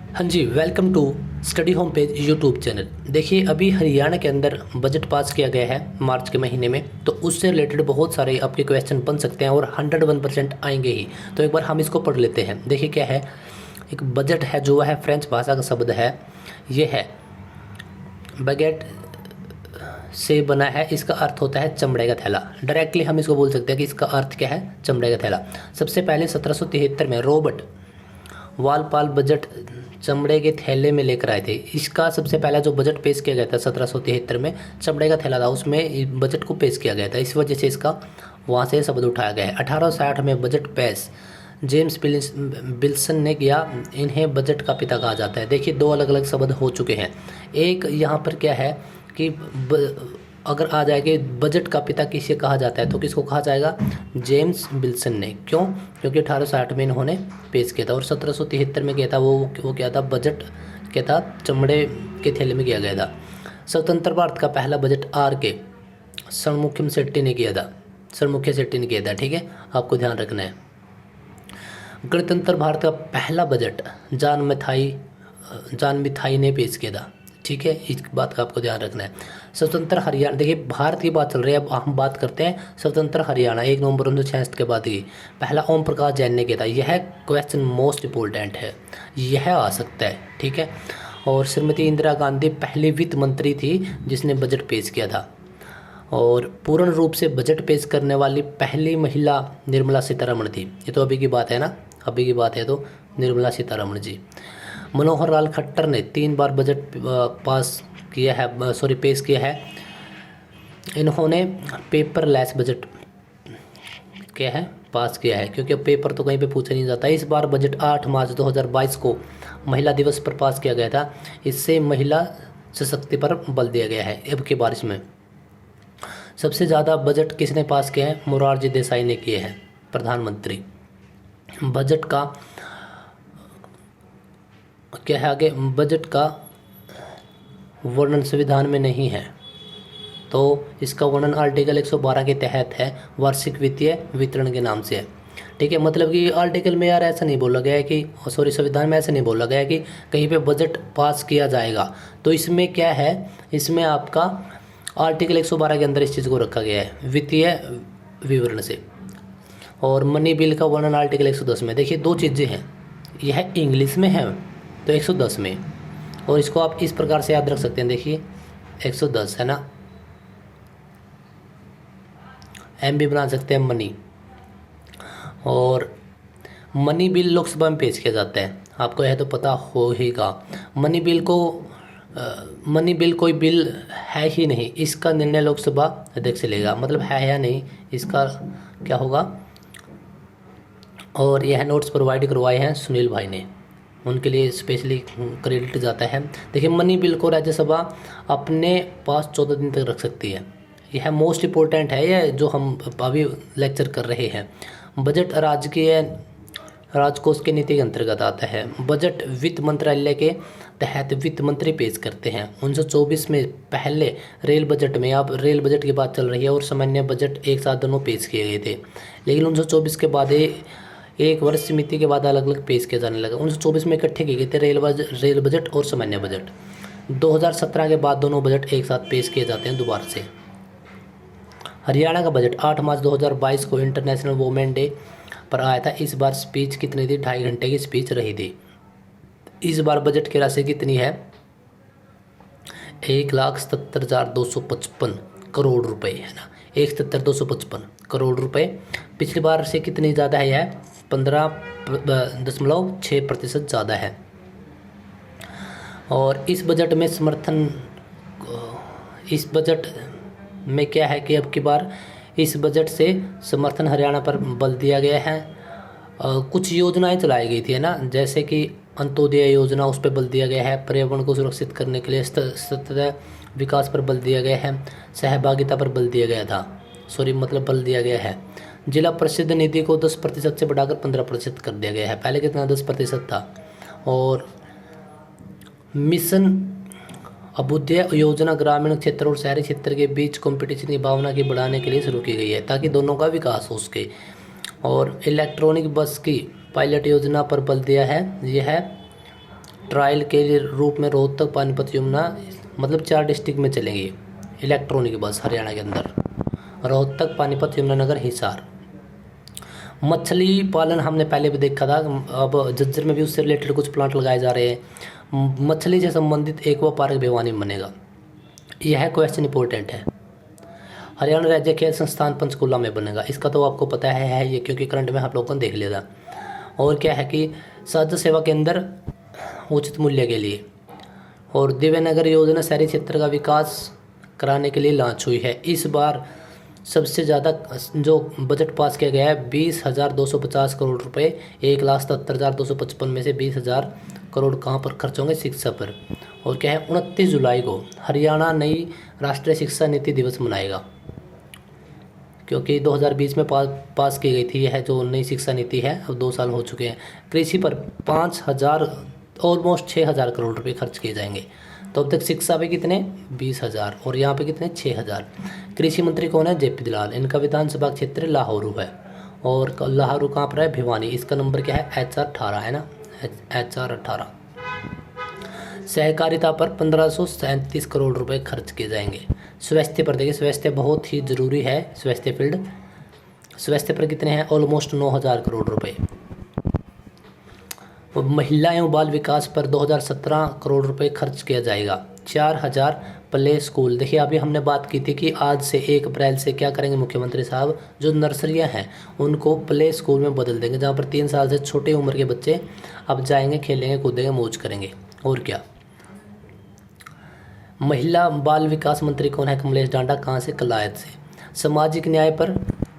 हाँ जी, welcome to study home page YouTube channel. देखिए, अभी हरियाणा के अंदर बजट पास किया गया है मार्च के महीने में, तो उससे रिलेटेड बहुत सारे आपके क्वेश्चन बन सकते हैं और 101% आएंगे ही। तो एक बार हम इसको पढ़ लेते हैं। देखिए क्या है, एक बजट है जो है फ्रेंच भाषा का शब्द है, ये है बगेट से बना है। इसका अर्थ होता है चमड़े का थैला। डायरेक्टली हम इसको बोल सकते हैं कि इसका अर्थ क्या है, चमड़े का थैला। सबसे पहले 1773 में रॉबर्ट वालपाल बजट चमड़े के थैले में लेकर आए थे। इसका सबसे पहला जो बजट पेश किया गया था 1773 में, चमड़े का थैला था, उसमें बजट को पेश किया गया था। इस वजह से इसका वहाँ से शब्द उठाया गया है। 1860 में बजट पेश जेम्स बिल्सन ने किया। इन्हें बजट का पिता कहा जाता है। देखिए, दो अलग अलग शब्द हो चुके हैं। एक यहाँ पर क्या है कि अगर आ जाए कि बजट का पिता किसे कहा जाता है, तो किसको कहा जाएगा, जेम्स बिल्सन ने। क्यों? क्योंकि 1860 में इन्होंने पेश किया था और 1773 में किया था। वो क्या था, बजट क्या था, चमड़े के थैले में किया गया था। स्वतंत्र भारत का पहला बजट आर के षणमुखम शेट्टी ने किया था। षणमुखी शेट्टी ने किया था। ठीक है, आपको ध्यान रखना है। गणतंत्र भारत का पहला बजट जॉन मिथाई ने पेश किया था। ठीक है, इस बात का आपको ध्यान रखना है। स्वतंत्र हरियाणा, देखिए भारत की बात चल रही है, अब हम बात करते हैं स्वतंत्र हरियाणा। 1 नवंबर 1966 के बाद की पहला ओम प्रकाश जैन ने किया था। यह क्वेश्चन मोस्ट इम्पोर्टेंट है, यह आ सकता है। ठीक है, और श्रीमती इंदिरा गांधी पहली वित्त मंत्री थी जिसने बजट पेश किया था। और पूर्ण रूप से बजट पेश करने वाली पहली महिला निर्मला सीतारमण थी। ये तो अभी की बात है ना, अभी की बात है तो निर्मला सीतारमण जी। मनोहर लाल खट्टर ने 3 बार बजट पेश किया है। इन्होंने पेपरलेस बजट क्या है, पास किया है, क्योंकि पेपर तो कहीं पे पूछा नहीं जाता। इस बार बजट 8 मार्च 2022 को महिला दिवस पर पास किया गया था। इससे महिला सशक्ति पर बल दिया गया है। अब की बारिश में सबसे ज़्यादा बजट किसने पास किया है, मोरारजी देसाई ने किए हैं, प्रधानमंत्री। बजट का क्या है आगे, बजट का वर्णन संविधान में नहीं है, तो इसका वर्णन आर्टिकल 112 के तहत है, वार्षिक वित्तीय वितरण के नाम से है। ठीक है, मतलब कि आर्टिकल में यार ऐसा नहीं बोला गया है कि संविधान में ऐसा नहीं बोला गया है कि कहीं पे बजट पास किया जाएगा। तो इसमें क्या है, इसमें आपका आर्टिकल 112 के अंदर इस चीज़ को रखा गया है, वित्तीय विवरण से। और मनी बिल का वर्णन आर्टिकल 110 में। देखिए, दो चीज़ें हैं, यह इंग्लिश में है तो 110 में, और इसको आप इस प्रकार से याद रख सकते हैं। देखिए 110 है ना, एम भी बना सकते हैं मनी। और मनी बिल लोकसभा में पेश किया जाता है, आपको यह तो पता होगा। मनी बिल कोई बिल है ही नहीं, इसका निर्णय लोकसभा अध्यक्ष लेगा, मतलब है या नहीं, इसका क्या होगा। और यह नोट्स प्रोवाइड करवाए हैं सुनील भाई ने, उनके लिए स्पेशली क्रेडिट जाता है। देखिए, मनी बिल को राज्यसभा अपने पास 14 दिन तक रख सकती है। यह मोस्ट इम्पोर्टेंट है, यह जो हम अभी लेक्चर कर रहे हैं। बजट राजकोष की नीति के अंतर्गत आता है। बजट वित्त मंत्रालय के तहत वित्त मंत्री पेश करते हैं। 1924 में पहले रेल बजट में, अब रेल बजट की बात चल रही है, और सामान्य बजट एक साथ दोनों पेश किए गए थे। लेकिन 1924 के बाद एक वर्ष समिति के बाद अलग अलग पेश किया जाने लगा। 1924 में इकट्ठे किए गए थे रेल बजट और सामान्य बजट। 2017 के बाद दोनों बजट एक साथ पेश किए जाते हैं दोबारा से। हरियाणा का बजट 8 मार्च 2022 को इंटरनेशनल वुमेन डे पर आया था। इस बार स्पीच कितनी थी, 2.5 घंटे की स्पीच रही थी। इस बार बजट की राशि कितनी है, 1,77,255 करोड़ रुपए है ना, 1,77,255 करोड़ रुपए। पिछली बार से कितनी ज़्यादा है, यह 15.6% ज़्यादा है। और इस बजट में क्या है कि अब की बार इस बजट से समर्थन हरियाणा पर बल दिया गया है। कुछ योजनाएं चलाई गई थी, है ना, जैसे कि अंत्योदय योजना, उस पर बल दिया गया है। पर्यावरण को सुरक्षित करने के लिए सतत विकास पर बल दिया गया है। सहभागिता पर बल दिया गया था, बल दिया गया है। जिला परिषद निधि को 10% से बढ़ाकर 15% कर दिया गया है। पहले कितना 10% था। और मिशन अभ्युदय योजना ग्रामीण क्षेत्र और शहरी क्षेत्र के बीच कंपटीशन की भावना की बढ़ाने के लिए शुरू की गई है, ताकि दोनों का विकास हो सके। और इलेक्ट्रॉनिक बस की पायलट योजना पर बल दिया है। यह ट्रायल के लिए रूप में रोहतक, पानीपत, यमुना, मतलब 4 डिस्ट्रिक्ट में चलेंगी इलेक्ट्रॉनिक बस हरियाणा के अंदर। रोहतक, पानीपत, यमुनानगर, हिसार। मछली पालन हमने पहले भी देखा था, अब झज्जर में भी उससे रिलेटेड कुछ प्लांट लगाए जा रहे हैं। मछली से संबंधित एक्वा पार्क भिवानी में बनेगा। यह क्वेश्चन इंपॉर्टेंट है। हरियाणा राज्य खेल संस्थान पंचकूला में बनेगा। इसका तो आपको पता है ये, क्योंकि करंट में आप लोगों ने देख लिया था। और क्या है कि स्वास्थ्य सेवा केंद्र उचित मूल्य के लिए, और दिव्य नगर योजना शहरी क्षेत्र का विकास कराने के लिए लॉन्च हुई है। इस बार सबसे ज़्यादा जो बजट पास किया गया है 20,250 करोड़ रुपए, 1,77,255 में से 20,000 करोड़ कहाँ पर खर्च होंगे? शिक्षा पर। और क्या है, 29 जुलाई को हरियाणा नई राष्ट्रीय शिक्षा नीति दिवस मनाएगा, क्योंकि 2020 में पास की गई थी यह जो नई शिक्षा नीति है। अब 2 साल हो चुके हैं। कृषि पर 5,000 ऑलमोस्ट 6,000 करोड़ रुपए खर्च किए जाएंगे। तो अब तक शिक्षा पे कितने? 20,000, और यहाँ पे कितने? 6,000। कृषि मंत्री कौन है? जेपी दलाल। इनका विधानसभा क्षेत्र लाहौरू है, और लाहौरू कहाँ पर है? भिवानी। इसका नंबर क्या है? HR 18 है ना, HR 18। सहकारिता पर 1,537 करोड़ रुपए खर्च किए जाएंगे। स्वास्थ्य पर देखिए, स्वास्थ्य बहुत ही ज़रूरी है, स्वास्थ्य फील्ड। स्वास्थ्य पर कितने हैं? ऑलमोस्ट 9,000 करोड़ रुपए। महिला एवं बाल विकास पर 2,017 करोड़ रुपए खर्च किया जाएगा। 4,000 प्ले स्कूल। देखिए अभी हमने बात की थी कि आज से 1 अप्रैल से क्या करेंगे मुख्यमंत्री साहब, जो नर्सरियां हैं उनको प्ले स्कूल में बदल देंगे, जहां पर 3 साल से छोटी उम्र के बच्चे अब जाएंगे, खेलेंगे, कूदेंगे, मौज करेंगे। और क्या, महिला बाल विकास मंत्री कौन है? कमलेश डांडा। कहाँ से? कलायत से। सामाजिक न्याय पर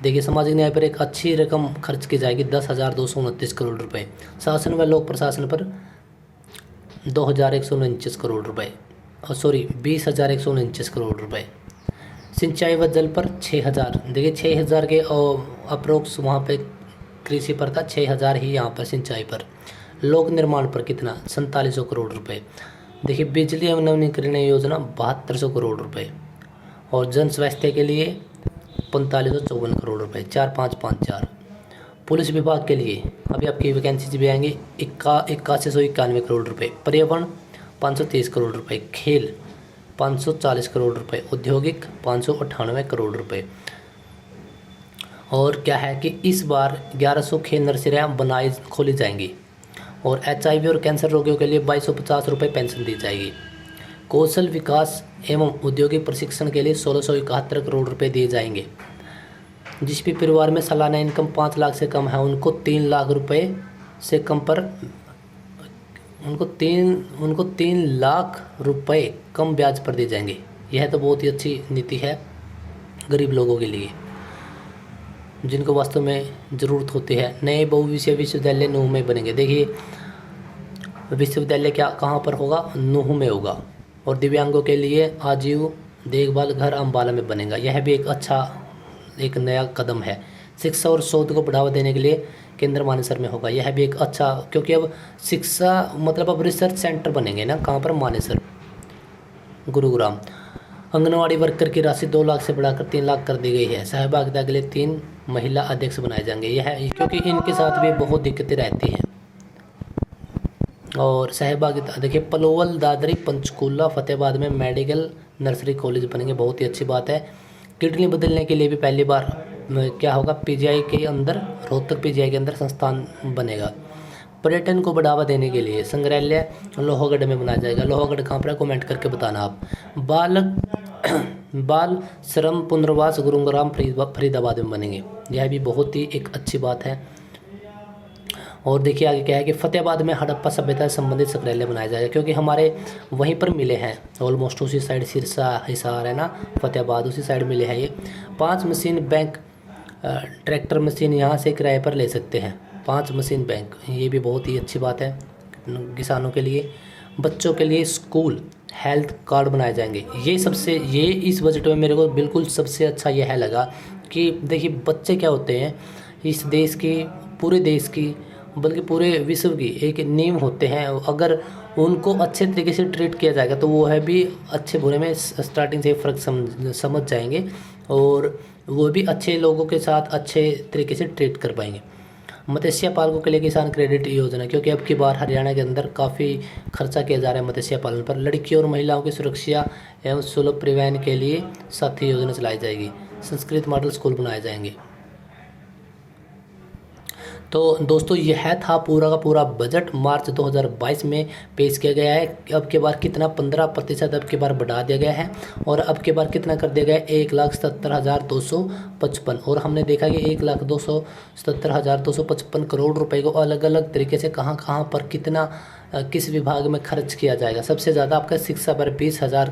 देखिए, सामाजिक न्याय पर एक अच्छी रकम खर्च की जाएगी, 10,229 करोड़ रुपए। शासन व लोक प्रशासन पर 2,149 करोड़ रुपए, और 20,149 करोड़ रुपए। सिंचाई व जल पर 6,000। देखिए 6,000 के अप्रोक्स वहाँ पे कृषि पर था, 6,000 ही यहाँ पर सिंचाई पर। लोक निर्माण पर कितना? 4700 करोड़ रुपए। देखिए बिजली एवं नवीनीकरण योजना 7200 करोड़ रुपए, और जन स्वास्थ्य के लिए 4554 करोड़ रुपए। 4,554। पुलिस विभाग के लिए अभी आपकी वैकेंसी भी आएंगी, 8191 करोड़ रुपए। पर्यावरण 523 करोड़ रुपए। खेल 540 करोड़ रुपए। औद्योगिक 598 करोड़ रुपए। और क्या है कि इस बार 1100 खेल नर्सरियाँ खोली जाएंगी, और HIV और कैंसर रोगियों के लिए 2250 रुपये पेंशन दी जाएगी। कौशल विकास एवं औद्योगिक प्रशिक्षण के लिए 1671 करोड़ रुपए दिए जाएंगे। जिस भी परिवार में सालाना इनकम 5 लाख से कम है उनको 3 लाख रुपए से कम पर उनको 3 लाख रुपए कम ब्याज पर दिए जाएंगे। यह तो बहुत ही अच्छी नीति है गरीब लोगों के लिए, जिनको वास्तव में ज़रूरत होती है। नए बहुविषय विश्वविद्यालय नूह में बनेंगे। देखिए विश्वविद्यालय कहाँ पर होगा? नूह में होगा। और दिव्यांगों के लिए आजीव देखभाल घर अम्बाला में बनेगा। यह भी एक नया कदम है। शिक्षा और शोध को बढ़ावा देने के लिए केंद्र मानेसर में होगा। यह भी एक अच्छा, क्योंकि अब शिक्षा मतलब अब रिसर्च सेंटर बनेंगे ना, कहाँ पर? मानेसर, गुरुग्राम। आंगनवाड़ी वर्कर की राशि 2 लाख से बढ़ाकर 3 लाख कर दी गई है। सहभागिता के लिए 3 महिला अध्यक्ष बनाए जाएंगे। यह क्योंकि इनके साथ भी बहुत दिक्कतें रहती हैं। और सहभागिता देखिए, पलोवल, दादरी, पंचकूला, फतेहाबाद में मेडिकल नर्सरी कॉलेज बनेंगे। बहुत ही अच्छी बात है। किडनी बदलने के लिए भी पहली बार क्या होगा? PGI के अंदर, रोहतक PGI के अंदर संस्थान बनेगा। पर्यटन को बढ़ावा देने के लिए संग्रहालय लोहागढ़ में बनाया जाएगा। लोहागढ़ कहाँ पर है? कमेंट करके बताना आप। बाल श्रम पुनर्वास गुरुग्राम फरीदाबाद में बनेंगे। यह भी बहुत ही एक अच्छी बात है। और देखिए आगे क्या है कि फतेहाबाद में हड़प्पा सभ्यता से संबंधित संग्रहालय बनाया जाएगा, क्योंकि हमारे वहीं पर मिले हैं, ऑलमोस्ट उसी साइड सिरसा हिसार है ना, फतेहाबाद उसी साइड मिले हैं ये। 5 मशीन बैंक ट्रैक्टर मशीन यहाँ से किराए पर ले सकते हैं। 5 मशीन बैंक, ये भी बहुत ही अच्छी बात है किसानों के लिए। बच्चों के लिए स्कूल हेल्थ कार्ड बनाए जाएंगे। ये इस बजट में मेरे को बिल्कुल सबसे अच्छा यह लगा कि देखिए बच्चे क्या होते हैं, इस देश की, पूरे देश की, बल्कि पूरे विश्व की एक नींव होते हैं। अगर उनको अच्छे तरीके से ट्रीट किया जाएगा तो वो है भी अच्छे बुरे में स्टार्टिंग से फ़र्क समझ जाएंगे, और वो भी अच्छे लोगों के साथ अच्छे तरीके से ट्रीट कर पाएंगे। मत्स्य पालकों के लिए किसान क्रेडिट योजना, क्योंकि अब की बार हरियाणा के अंदर काफ़ी खर्चा किया जा रहा है मत्स्य पालन पर। लड़कियों और महिलाओं की सुरक्षा एवं सुलभ परिवहन के लिए साथी योजना चलाई जाएगी। संस्कृत मॉडल स्कूल बनाए जाएंगे। तो दोस्तों यह था पूरा का पूरा बजट मार्च 2022 में पेश किया गया है। अब की बार कितना 15% अब की बार बढ़ा दिया गया है और अब की बार कितना कर दिया गया है 1,77,255। और हमने देखा कि 1,77,255 करोड़ रुपए को अलग अलग तरीके से कहाँ कहाँ पर कितना किस विभाग में खर्च किया जाएगा। सबसे ज़्यादा आपका शिक्षा पर 20,000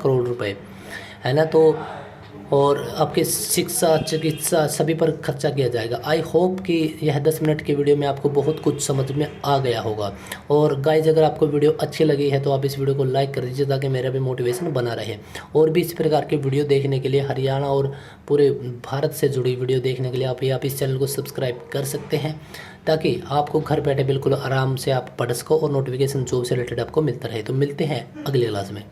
करोड़ रुपए है ना। तो और आपके शिक्षा चिकित्सा सभी पर खर्चा किया जाएगा। आई होप कि यह 10 मिनट की वीडियो में आपको बहुत कुछ समझ में आ गया होगा। और गाइज अगर आपको वीडियो अच्छी लगी है तो आप इस वीडियो को लाइक कर दीजिए ताकि मेरा भी मोटिवेशन बना रहे। और भी इस प्रकार की वीडियो देखने के लिए, हरियाणा और पूरे भारत से जुड़ी वीडियो देखने के लिए आप इस चैनल को सब्सक्राइब कर सकते हैं ताकि आपको घर बैठे बिल्कुल आराम से आप पढ़ सको और नोटिफिकेशन जॉब से रिलेटेड आपको मिलता रहे। तो मिलते हैं अगले क्लास में।